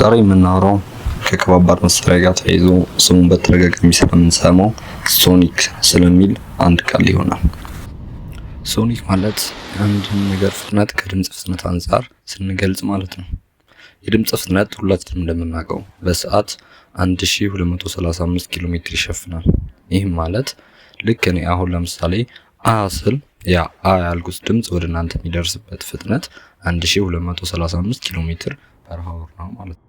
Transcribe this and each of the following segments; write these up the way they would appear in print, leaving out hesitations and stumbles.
ዛሬ የምናወራው ከከባድ መሳሪያ ጋር ተያይዞ ስሙን በተደጋጋሚ ስለምንሰማው ሶኒክ ስለሚል አንድ ቃል ይሆናል። ሶኒክ ማለት አንድ ነገር ፍጥነት ከድምጽ ፍጥነት አንፃር ስንገልጽ ማለት ነው። የድምጽ ፍጥነት ሁላችንም እንደምናውቀው በሰዓት 1235 ኪሎ ሜትር ይሸፍናል። ይህም ማለት ልክ እኔ አሁን ለምሳሌ ስል ያ ያልኩት ድምጽ ወደ እናንተ የሚደርስበት ፍጥነት 1235 ኪሎ ሜትር ፐር አወር ነው ማለት ነው።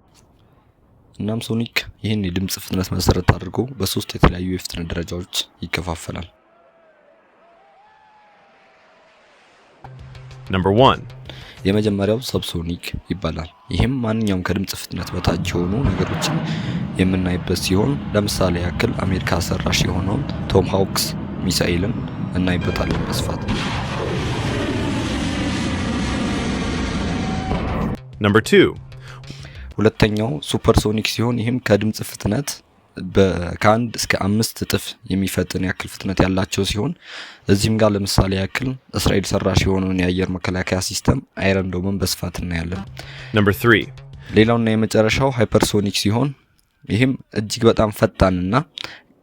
እናም ሶኒክ ይህን የድምጽ ፍጥነት መሰረት አድርጎ በሶስት የተለያዩ የፍጥነት ደረጃዎች ይከፋፈላል። Number 1. የመጀመሪያው ሰብሶኒክ ይባላል። ይህም ማንኛውም ከድምጽ ፍጥነት በታች የሆኑ ነገሮችን የምናይበት ሲሆን ለምሳሌ ያክል አሜሪካ ሰራሽ የሆነውን ቶም ሃውክስ ሚሳኤልን እናይበታለን በስፋት። Number 2. ሁለተኛው ሱፐርሶኒክ ሲሆን ይህም ከድምጽ ፍጥነት ከ1 እስከ 5 እጥፍ የሚፈጥን ያክል ፍጥነት ያላቸው ሲሆን እዚህም ጋር ለምሳሌ ያክል እስራኤል ሰራሽ የሆነውን የአየር መከላከያ ሲስተም አይረን ዶምን በስፋት እናያለን። Number 3. ሌላውና የመጨረሻው ሃይፐርሶኒክ ሲሆን ይህም እጅግ በጣም ፈጣንና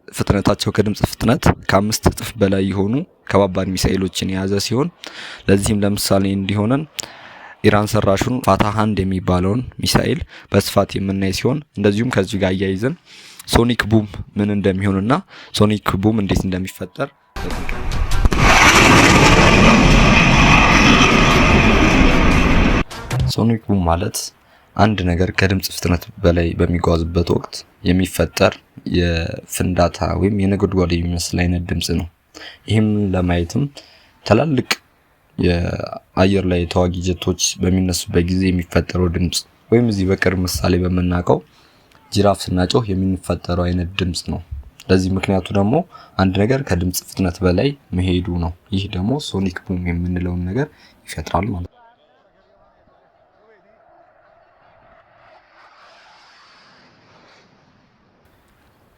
ፍጥነታቸው ከድምጽ ፍጥነት ከ5 እጥፍ በላይ የሆኑ ከባባድ ሚሳኤሎችን የያዘ ሲሆን ለዚህም ለምሳሌ እንዲሆነን ኢራን ሰራሹን ፋታህ 1 የሚባለውን ሚሳኤል በስፋት የምናይ ሲሆን እንደዚሁም ከዚህ ጋር አያይዘን ሶኒክ ቡም ምን እንደሚሆንና ሶኒክ ቡም እንዴት እንደሚፈጠር ሶኒክ ቡም ማለት አንድ ነገር ከድምጽ ፍጥነት በላይ በሚጓዝበት ወቅት የሚፈጠር የፍንዳታ ወይም የነጎድጓድ የሚመስል አይነት ድምጽ ነው። ይህም ለማየትም ትላልቅ የአየር ላይ ተዋጊ ጀቶች በሚነሱበት ጊዜ የሚፈጠረው ድምጽ ወይም እዚህ በቅርብ ምሳሌ በመናቀው ጅራፍ ስናጮህ የሚፈጠረው አይነት ድምጽ ነው። ለዚህ ምክንያቱ ደግሞ አንድ ነገር ከድምጽ ፍጥነት በላይ መሄዱ ነው። ይህ ደግሞ ሶኒክ ቡም የምንለውን ነገር ይፈጥራል ማለት ነው።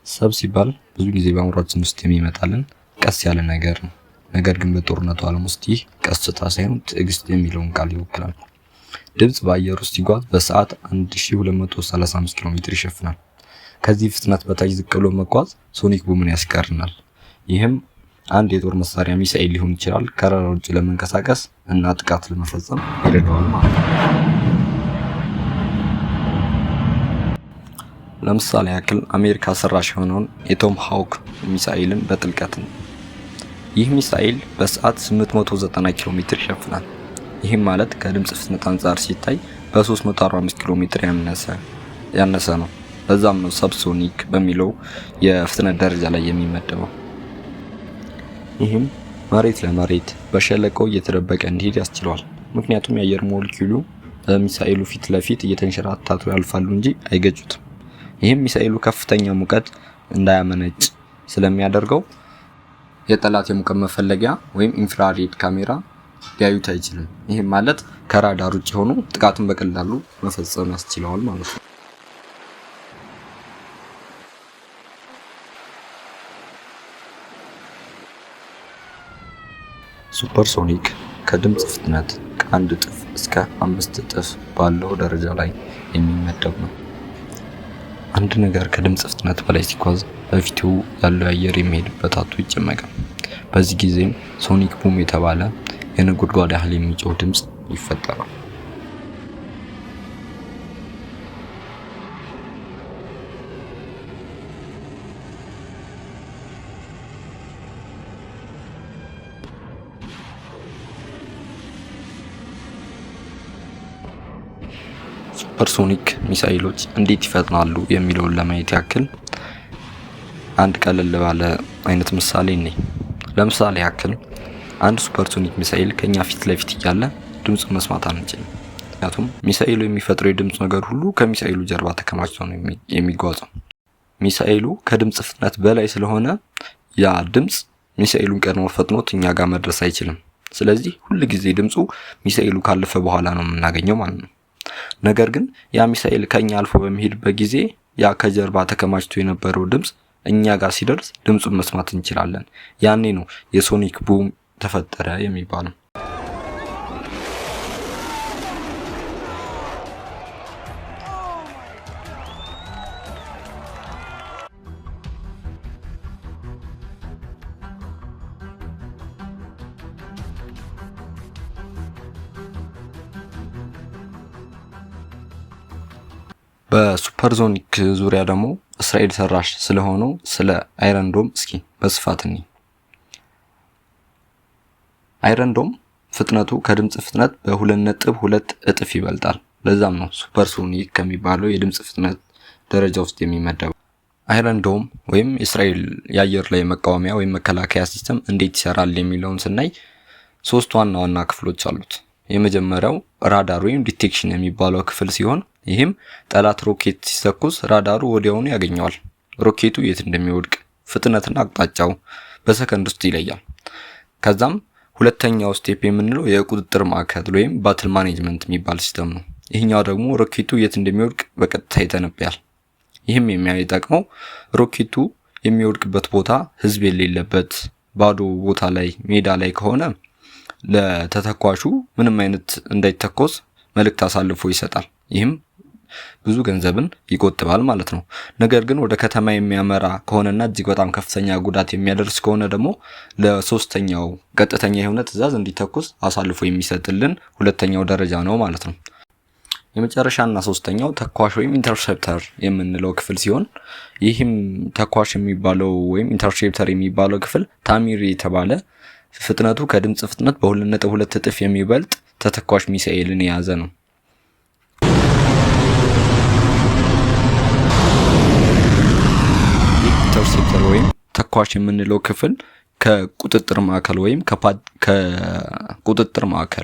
ሰብ ሲባል ብዙ ጊዜ በአእምሯችን ውስጥ የሚመጣልን ቀስ ያለ ነገር ነው። ነገር ግን በጦርነቱ ዓለም ውስጥ ይህ ቀስታ ሳይሆን ትዕግስት የሚለውን ቃል ይወክላል። ድምጽ በአየር ውስጥ ሲጓዝ በሰዓት 1235 ኪሎ ሜትር ይሸፍናል። ከዚህ ፍጥነት በታች ዝቅ ብሎ መጓዝ ሶኒክ ቡምን ያስቀርናል። ይህም አንድ የጦር መሳሪያ ሚሳኤል ሊሆን ይችላል ከረራ ውጭ ለመንቀሳቀስ እና ጥቃት ለመፈጸም ይረዳዋል ማለት ነው። ለምሳሌ ያክል አሜሪካ ሰራሽ የሆነውን የቶም ሃውክ ሚሳኤልን በጥልቀት ነው። ይህ ሚሳኤል በሰዓት 890 ኪሎ ሜትር ይሸፍናል። ይህም ማለት ከድምጽ ፍጥነት አንፃር ሲታይ በ345 ኪሎ ሜትር ያነሰ ነው። ለዛም ነው ሰብሶኒክ በሚለው የፍጥነት ደረጃ ላይ የሚመደበው። ይህም መሬት ለመሬት በሸለቆ እየተደበቀ እንዲሄድ ያስችለዋል። ምክንያቱም የአየር ሞለኪውሉ በሚሳኤሉ ፊት ለፊት እየተንሸራተቱ ያልፋሉ እንጂ አይገጩትም። ይህም ሚሳኤሉ ከፍተኛ ሙቀት እንዳያመነጭ ስለሚያደርገው የጠላት የሙቀት መፈለጊያ ወይም ኢንፍራሬድ ካሜራ ሊያዩት አይችልም። ይህም ማለት ከራዳር ውጭ ሆኖ ጥቃቱን በቀላሉ መፈጸም ያስችለዋል ማለት ነው። ሱፐርሶኒክ ከድምጽ ፍጥነት ከ1 እጥፍ እስከ 5 እጥፍ ባለው ደረጃ ላይ የሚመደብ ነው። አንድ ነገር ከድምጽ ፍጥነት በላይ ሲጓዝ በፊቱ ያለው አየር የሚሄድበት አቶ ይጨመቃል። በዚህ ጊዜም ሶኒክ ቡም የተባለ የነጎድጓድ ያህል የሚጮህ ድምጽ ይፈጠራል። ሱፐርሶኒክ ሚሳኤሎች እንዴት ይፈጥናሉ የሚለውን ለማየት ያክል አንድ ቀለል ባለ አይነት ምሳሌ ነኝ። ለምሳሌ ያክል አንድ ሱፐርሶኒክ ሚሳኤል ከኛ ፊት ለፊት እያለ ድምጹን መስማት አንችልም። ምክንያቱም ሚሳኤሉ የሚፈጥረው የድምጽ ነገር ሁሉ ከሚሳኤሉ ጀርባ ተከማችቶ ነው የሚጓዘው። ሚሳኤሉ ከድምጽ ፍጥነት በላይ ስለሆነ ያ ድምጽ ሚሳኤሉን ቀድሞ ፈጥኖት እኛ ጋር መድረስ አይችልም። ስለዚህ ሁሉ ጊዜ ድምጹ ሚሳኤሉ ካለፈ በኋላ ነው የምናገኘው ማለት ነው። ነገር ግን ያ ሚሳኤል ከኛ አልፎ በሚሄድበት ጊዜ ያ ከጀርባ ተከማችቶ የነበረው ድምጽ እኛ ጋር ሲደርስ ድምጹን መስማት እንችላለን። ያኔ ነው የሶኒክ ቡም ተፈጠረ የሚባለው። በሱፐርሶኒክ ዙሪያ ደግሞ እስራኤል ሰራሽ ስለሆነው ስለ አይረን ዶም እስኪ በስፋት እንይ። አይረን ዶም ፍጥነቱ ከድምጽ ፍጥነት በ2.2 እጥፍ ይበልጣል። ለዛም ነው ሱፐርሶኒክ ከሚባለው የድምጽ ፍጥነት ደረጃ ውስጥ የሚመደበው። አይረን ዶም ወይም እስራኤል የአየር ላይ መቃወሚያ ወይም መከላከያ ሲስተም እንዴት ይሰራል የሚለውን ስናይ 3 ዋና ዋና ክፍሎች አሉት። የመጀመሪያው ራዳር ወይም ዲቴክሽን የሚባለው ክፍል ሲሆን ይህም ጠላት ሮኬት ሲተኩስ ራዳሩ ወዲያውኑ ያገኘዋል። ሮኬቱ የት እንደሚወድቅ ፍጥነትና አቅጣጫው በሰከንድ ውስጥ ይለያል። ከዛም ሁለተኛው ስቴፕ የምንለው የቁጥጥር ማዕከል ወይም ባትል ማኔጅመንት የሚባል ሲስተም ነው። ይህኛው ደግሞ ሮኬቱ የት እንደሚወድቅ በቀጥታ ይተነብያል። ይህም የሚጠቅመው ሮኬቱ የሚወድቅበት ቦታ ህዝብ የሌለበት ባዶ ቦታ ላይ ሜዳ ላይ ከሆነ ለተተኳሹ ምንም አይነት እንዳይተኮስ መልእክት አሳልፎ ይሰጣል። ይህም ብዙ ገንዘብን ይቆጥባል ማለት ነው። ነገር ግን ወደ ከተማ የሚያመራ ከሆነና እጅግ በጣም ከፍተኛ ጉዳት የሚያደርስ ከሆነ ደግሞ ለሶስተኛው ቀጥተኛ የሆነ ትዕዛዝ እንዲተኩስ አሳልፎ የሚሰጥልን ሁለተኛው ደረጃ ነው ማለት ነው። የመጨረሻና ሶስተኛው ተኳሽ ወይም ኢንተርሴፕተር የምንለው ክፍል ሲሆን ይህም ተኳሽ የሚባለው ወይም ኢንተርሴፕተር የሚባለው ክፍል ታሚር የተባለ ፍጥነቱ ከድምጽ ፍጥነት በ2.2 እጥፍ የሚበልጥ ተተኳሽ ሚሳኤልን የያዘ ነው። ኢንተርሴፕተር ወይም ተኳሽ የምንለው ክፍል ከቁጥጥር ማዕከል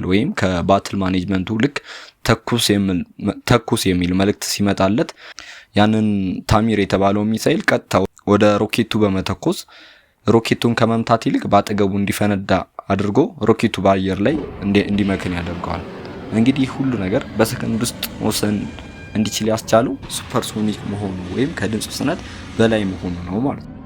ወይም ከባትል ማኔጅመንቱ ልክ ተኩስ የሚል መልእክት ሲመጣለት ያንን ታሚር የተባለው ሚሳኤል ቀጥታ ወደ ሮኬቱ በመተኮስ ሮኬቱን ከመምታት ይልቅ ባጠገቡ እንዲፈነዳ አድርጎ ሮኬቱ በአየር ላይ እንዲመክን ያደርገዋል። እንግዲህ ሁሉ ነገር በሰከንድ ውስጥ መወሰን እንዲችል ያስቻለው ሱፐርሶኒክ መሆኑ ወይም ከድምጽ ፍጥነት በላይ መሆኑ ነው ማለት ነው።